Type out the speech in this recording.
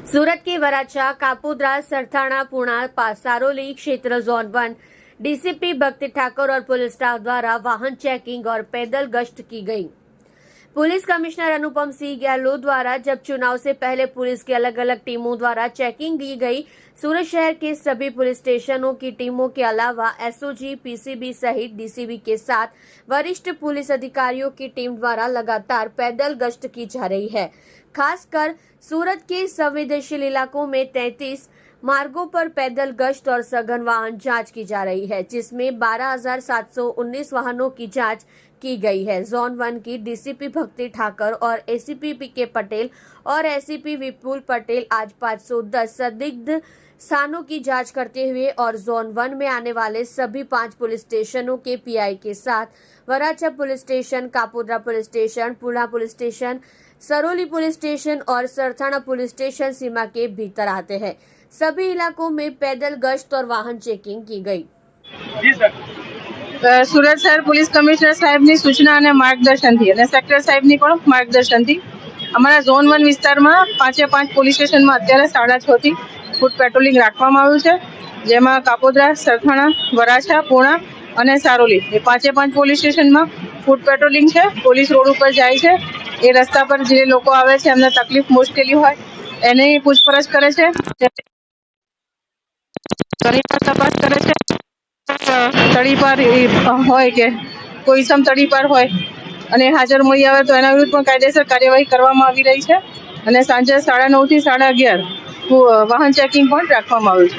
सूरत के वराछा, कापोद्रा, सरथाना, पुणा, सारोली क्षेत्र zone 1 DCP भक्ति ठाकुर और पुलिस स्टाफ द्वारा वाहन चेकिंग और पैदल गश्त की गई। पुलिस कमिश्नर अनुपम सिंह गहलोत द्वारा जब चुनाव से पहले पुलिस की अलग अलग टीमों द्वारा चेकिंग की गई। सूरत शहर के सभी पुलिस स्टेशनों की टीमों के अलावा एसओजी, पीसीबी सहित डीसीबी के साथ वरिष्ठ पुलिस अधिकारियों की टीम द्वारा लगातार पैदल गश्त की जा रही है। खासकर सूरत के संवेदनशील इलाकों में 33 मार्गों पर पैदल गश्त और सघन वाहन जांच की जा रही है, जिसमें 12,719 वाहनों की जांच की गई है। जोन 1 की डीसीपी भक्ति ठाकर और एसीपी पीके पटेल और एसीपी विपुल पटेल आज 510 संदिग्ध स्थानों की जांच करते हुए और जोन 1 में आने वाले सभी 5 पुलिस स्टेशनों के पीआई के साथ Varachha police station, Kapodra police station, Puna police station, Saroli police station और सरथाना पुलिस स्टेशन सीमा के भीतर आते हैं। सभी इलाकों में पैदल गश्त और वाहन चेकिंग की गई। जी सर, સુરત શહેર પોલીસ કમિશનર સાહેબની સૂચના અને માર્ગદર્શનથી અને સેક્ટર સાહેબની પણ માર્ગદર્શનથી અમારા ઝોન 1 વિસ્તારમાં 5 પોલીસ સ્ટેશનમાં અત્યારે 6:30 થી ફૂટ પેટ્રોલિંગ રાખવામાં આવ્યું છે, જેમાં કાપોદ્રા, સરથાણા, વરાછા, પૂણા અને સારોલી એ 5 પોલીસ સ્ટેશનમાં ફૂટ પેટ્રોલિંગ છે। પોલીસ રોડ ઉપર જાય છે, એ રસ્તા પર જે લોકો આવે છે એમને તકલીફ મુશ્કેલી હોય એની પૂછપરછ કરે છે, ઘણીવાર તપાસ કરે છે। તડીપાર હોય કે કોઈ સમ તડીપાર હોય અને હાજર મળી આવે તો એના વિરુદ્ધ પણ કાયદેસર કાર્યવાહી કરવામાં આવી રહી છે અને સાંજે 9:30 થી 11:30 વાહન ચેકિંગ પણ રાખવામાં આવ્યું છે।